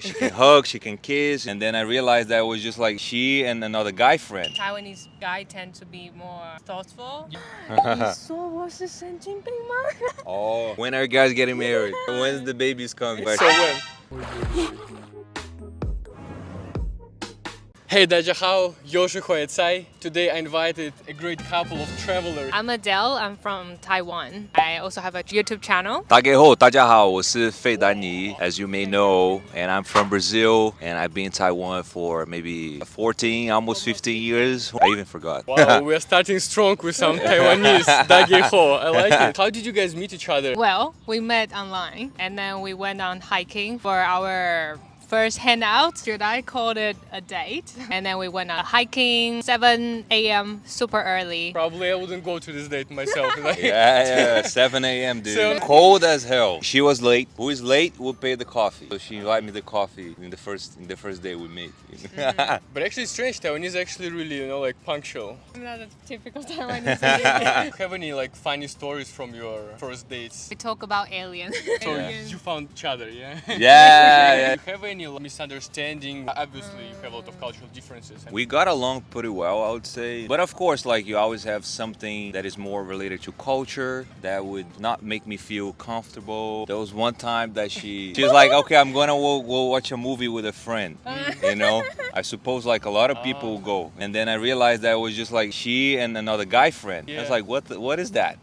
She can hug, she can kiss, and then I realized that it was just like she and another guy friend. Taiwanese guy tend to be more thoughtful. 你说我是神经病吗？ Oh, when are you guys getting married? When's the babies coming? So when? Hey, 大家好，我是慧在。Today I invited a great couple of travelers. I'm Adele. I'm from Taiwan. I also have a YouTube channel. 大家好，我是费丹尼, as you may know, and I'm from Brazil, and I've been in Taiwan for maybe 14, almost 15 years. I even forgot. Wow, we are starting strong with some Taiwanese. 大家好, I like it. How did you guys meet each other? Well, we met online and then we went on hiking for our first hangout. Should I call it a date? And then we went on hiking 7 a.m. super early. Probably I wouldn't go to this date myself. Yeah, 7 a.m. dude. So- Cold as hell. She was late. Who is late will pay the coffee. So she invited me the coffee in the first day we meet. But actually it's strange, Taiwanese actually really, like punctual. I'm not a typical Taiwanese. Have any funny stories from your first dates? We talk about aliens. So you found each other, yeah? Yeah. You have any misunderstanding? Obviously you have a lot of cultural differences. We got along pretty well, I would say. But of course, you always have something that is more related to culture that would not make me feel comfortable. There was one time that she was like, okay, I'm gonna go watch a movie with a friend. I suppose a lot of people go. And then I realized that it was just like she and another guy friend. I was like, what is that?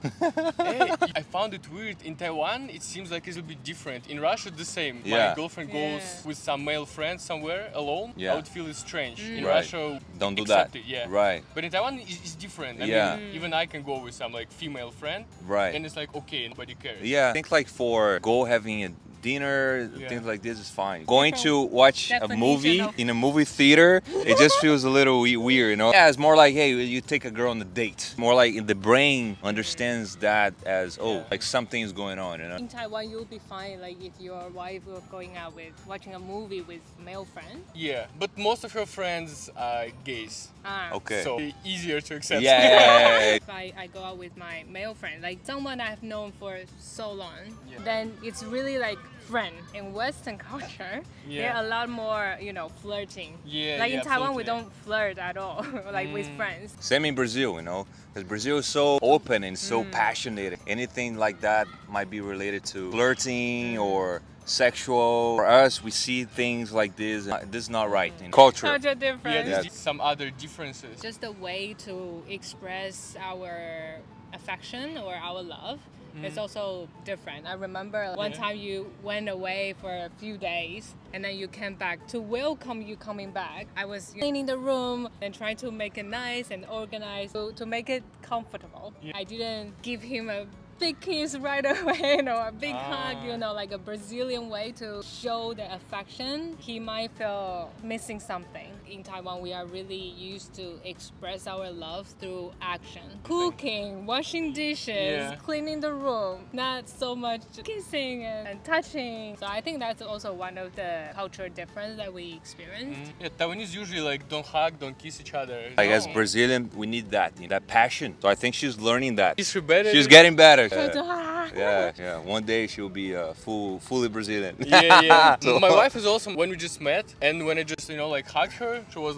Hey, I found it weird. In Taiwan, it seems like it's a bit different. In Russia, the same. Yeah. My girlfriend goes with some male friend somewhere alone. Yeah. I would feel it's strange. In Right. Russia, Don't do accept that. It, yeah. Right. But in Taiwan, it's different. I Yeah. mean, even I can go with some female friend. Right. And it's okay, nobody cares. Yeah, I think for having a dinner, Yeah. things like this is fine. Going to watch a movie definition of- in a movie theater, it just feels a little weird, Yeah, it's more like, hey, you take a girl on a date. More like the brain understands that as, something is going on, In Taiwan, you'll be fine if your wife were going out watching a movie with male friend. Yeah, but most of her friends are gays. Okay. So easier to accept. Yeah. If I go out with my male friend, someone I've known for so long, Yeah. then it's really friend. In Western culture, Yeah. they're a lot more, flirting. Yeah, in yeah, Taiwan, we absolutely. don't flirt at all, with friends. Same in Brazil, because Brazil is so open and so passionate. Anything like that might be related to flirting or sexual. For us, we see things like this. This is not right. Culture. Culture Yeah, difference. there's some other differences. Just a way to express our affection or our love. It's also different. I remember one time you went away for a few days and then you came back. To welcome you coming back, I was cleaning the room and trying to make it nice and organized to make it comfortable. I didn't give him a big kiss right away, a big hug, like a Brazilian way to show the affection. He might feel missing something. In Taiwan, we are really used to express our love through action. Cooking, washing dishes, Yeah. cleaning the room, not so much kissing and touching. So I think that's also one of the cultural difference that we experienced. Yeah, Taiwanese usually don't hug, don't kiss each other. As No. Brazilian, we need that passion. So I think she's learning that. Is she better? She's getting better. Ah. Yeah. One day she'll be fully Brazilian. Yeah. So- My wife is also, when we just met and when I just, hugged her, she was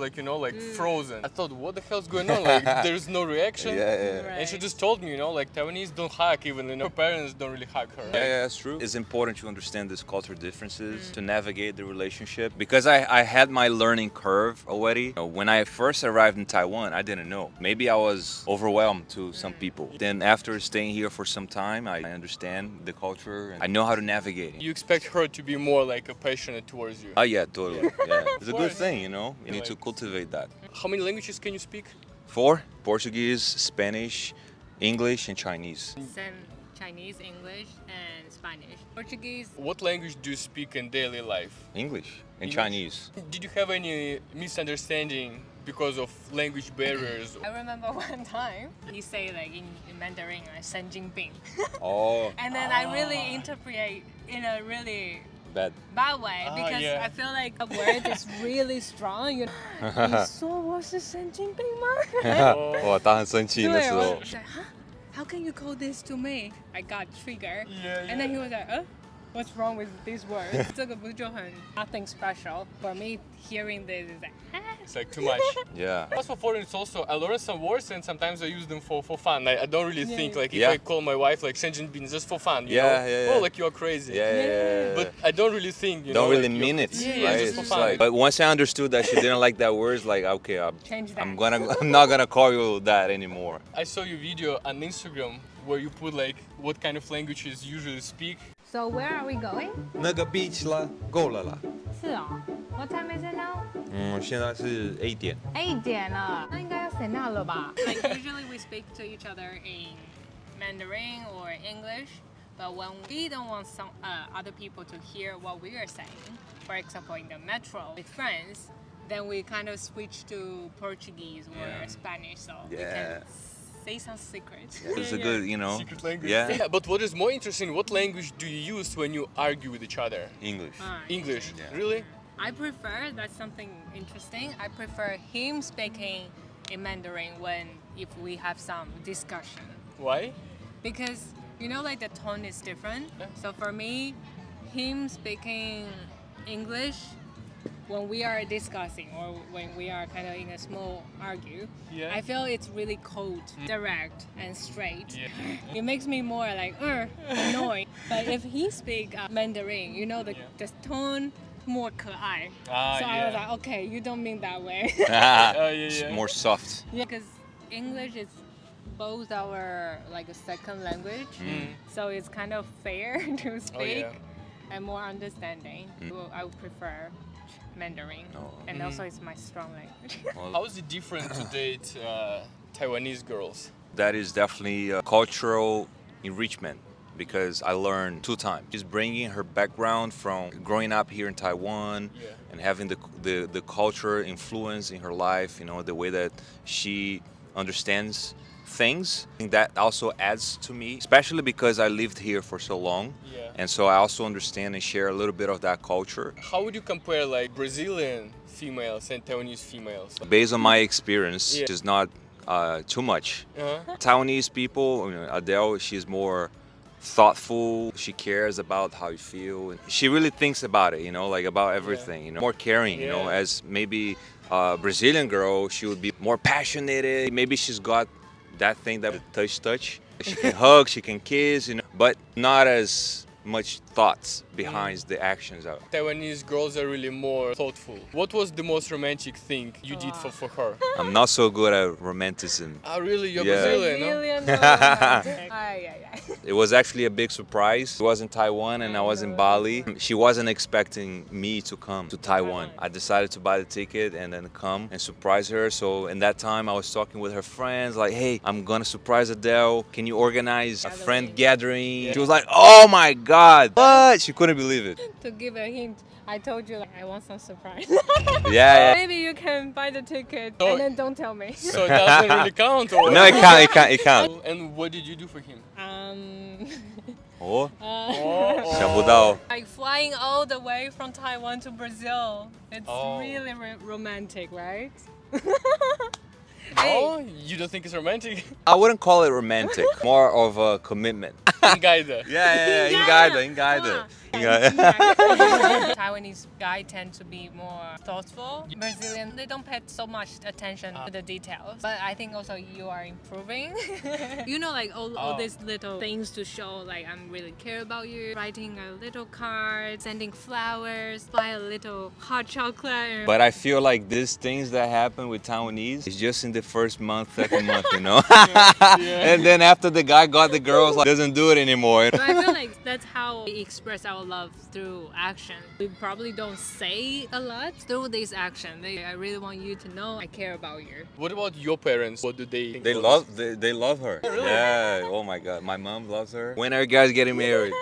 frozen. I thought, what the hell's going on? There's no reaction. Yeah. And she just told me, Taiwanese don't hug even, her parents don't really hug her. Yeah, that's true. It's important to understand these cultural differences to navigate the relationship. Because I had my learning curve already. When I first arrived in Taiwan, I didn't know. Maybe I was overwhelmed to some people. Then after staying here for some time, I understand the culture. And I know how to navigate it. You expect her to be more passionate towards you. Oh yeah, totally. Yeah. It's a good course. thing, You need to cultivate that. How many languages can you speak? 4: Portuguese, Spanish, English, and Chinese. Same Chinese, English, and Spanish. Portuguese. What language do you speak in daily life? English and English? Chinese. Did you have any misunderstanding because of language barriers? I remember one time he say in Mandarin, 神经病. Oh, And then I really interpret in a really bad. bad way because yeah. I feel like the word is really strong. 你说我是神经病吗？哇，他很生气那时候。How can you call this to me? I got triggered. Yeah, And then he was like, What's wrong with these words? 这个不就很 nothing special. For me, hearing this is like, It's like too much. Yeah. As for foreigners also, I learn some words and sometimes I use them for fun. I don't really think like if Yeah. I call my wife like Senjinbin just for fun, you Yeah, know? yeah, yeah. Oh, like you're crazy. Yeah. But I don't really think, you Don't know. really like, mean it, Yeah, right? just for It's fun. like, but once I understood that she didn't like that word, it's like, okay, change that. I'm not gonna call you that anymore. I saw your video on Instagram where you put like what kind of languages you usually speak. So where are we going? 那个 beach 啦，够了啦。是哦。What time is it now? 现在是8点。8点了，那应该要 stand out 了吧？ Like usually we speak to each other in Mandarin or English, but when we don't want some other people to hear what we are saying, for example in the metro with friends, then we kind of switch to Portuguese or Spanish, so we can say some secrets. It's a good, you know. Secret language. Yeah. But what is more interesting, what language do you use when you argue with each other? English. English. Yeah. Really? I prefer, that's something interesting, I prefer him speaking in Mandarin if we have some discussion. Why? Because, you know, like the tone is different. Yeah. So for me, him speaking English when we are discussing or when we are kind of in a small argue, Yeah. I feel it's really cold, direct, and straight. Yeah. It makes me more like annoyed. But if he speak Mandarin, you know, the tone more 可愛. So I was like, okay, you don't mean that way. It's more soft. Yeah, because English is both our like a second language, so it's kind of fair to speak and more understanding. So I would prefer Mandarin, and also it's my strong language. How is it different to date Taiwanese girls? That is definitely a cultural enrichment because I learned 2 times. She's bringing her background from growing up here in Taiwan and having the culture influence in her life, you know, the way that she understands things. I think that also adds to me, especially because I lived here for so long. And so I also understand and share a little bit of that culture. How would you compare like Brazilian females and Taiwanese females? Based on my experience, which is not too much. Taiwanese people, you know, Adele, she's more thoughtful. She cares about how you feel. She really thinks about it, you know, like about everything, you know, more caring, you know, as maybe a Brazilian girl, she would be more passionate. Maybe she's got that thing that touch. She can hug, she can kiss, you know, but not as much thoughts behind the actions of it. Taiwanese girls are really more thoughtful. What was the most romantic thing you did for her? I'm not so good at romanticism. Oh, really? You're Yeah. Brazilian, no? It was actually a big surprise. She was in Taiwan and I was in Bali. She wasn't expecting me to come to Taiwan. I decided to buy the ticket and then come and surprise her. So in that time I was talking with her friends like, hey, I'm gonna surprise Adele. Can you organize a friend gathering? She was like, oh my God, what? She couldn't believe it. To give a hint, I told you like, I want some surprise. Yeah. Maybe you can buy the ticket So- and then don't tell me. So it doesn't really count? Or No, it can't. And what did you do for him? Oh, Oh. 想不到. Like flying all the way from Taiwan to Brazil. It's Oh. really romantic, right? Oh, you don't think it's romantic? I wouldn't call it romantic, more of a commitment. Engajda. Yeah, engajda. Taiwanese guys tend to be more thoughtful. Brazilian, they don't pay so much attention to the details. But I think also you are improving. You know, like all these little things to show like I'm really care about you. Writing a little card, sending flowers, buy a little hot chocolate. But I feel like these things that happen with Taiwanese is just in the first month, second month, you know? And then after the guy got the girls, like, doesn't do it anymore. But I feel like that's how we express our love through action. We probably don't say a lot through this action. I really want you to know I care about you. What about your parents? What do they think? They love her. Yeah, oh my God. My mom loves her. When are you guys getting married?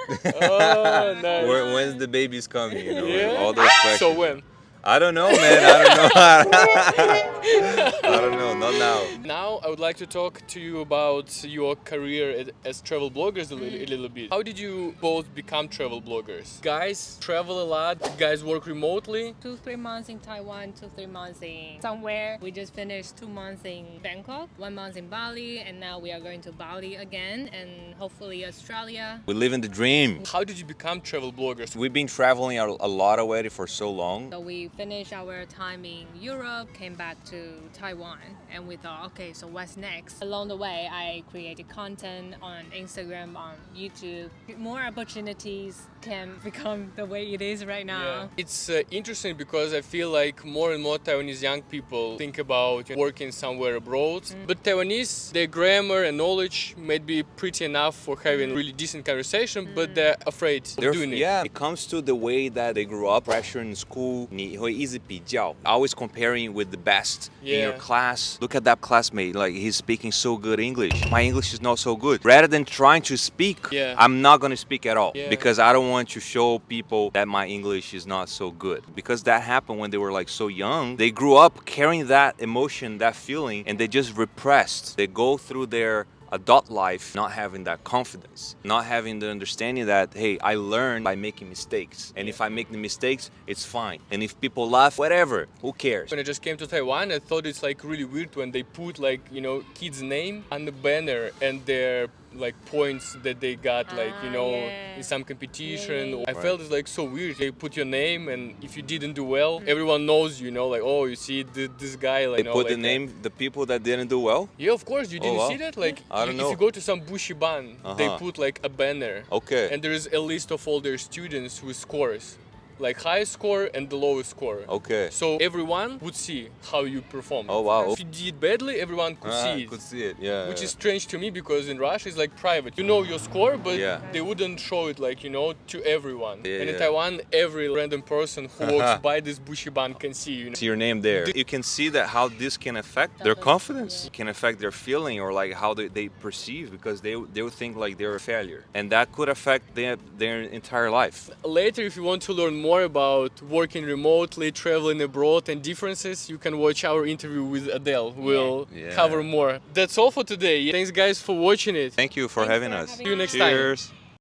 Oh, nice. When's the baby's coming, you know? Yeah? All those questions. So when? I don't know, man. I don't know. I don't know, not now. Now I would like to talk to you about your career as travel bloggers a little bit. How did you both become travel bloggers? Guys travel a lot, guys work remotely. 2-3 months in Taiwan, 2-3 months in somewhere. We just finished 2 months in Bangkok, 1 month in Bali, and now we are going to Bali again and hopefully Australia. We live in the dream. How did you become travel bloggers? We've been traveling a lot already for so long. So we finished our time in Europe, came back to Taiwan, and we thought, okay, so what's next? Along the way, I created content on Instagram, on YouTube. More opportunities can become the way it is right now. It's interesting because I feel like more and more Taiwanese young people think about working somewhere abroad. But Taiwanese, their grammar and knowledge may be pretty enough for having really decent conversation, but they're afraid of doing it. Yeah, it comes to the way that they grew up. Pressure in school, 你会一直比较, always comparing with the best in your class. Look at that classmate, like he's speaking so good English. My English is not so good. Rather than trying to speak, I'm not going to speak at all because I don't want to show people that my English is not so good. Because that happened when they were like so young. They grew up carrying that emotion, that feeling, and they just repressed. They go through their adult life not having that confidence, not having the understanding that, hey, I learn by making mistakes. And if I make the mistakes, it's fine. And if people laugh, whatever, who cares? When I just came to Taiwan, I thought it's like really weird when they put like, you know, kids' name on the banner and their like points that they got, like, you know, in some competition. I felt it's like so weird. They put your name, and if you didn't do well, everyone knows, you know, like, oh, you see this guy, like, they put the name, the people that didn't do well? Yeah, of course. You didn't see that? Like, I don't know. If you go to some bushiban, they put like a banner. Okay. And there is a list of all their students with scores. Like highest score and the lowest score. Okay. So everyone would see how you performed. Oh wow. If you did badly, everyone could see it. Could see it, yeah. Which is strange to me because in Russia it's like private. You know your score, but they wouldn't show it like, you know, to everyone. And in Taiwan, every random person who walks by this bushiban can see, you know. See your name there. You can see that how this can affect their confidence. It can affect their feeling or like how they perceive, because they will think like they're a failure. And that could affect their entire life. Later, if you want to learn more about working remotely, traveling abroad and differences, you can watch our interview with Adele. We'll cover more. That's all for today. Thanks guys for watching it. Thank you for having us. See you next Cheers. time.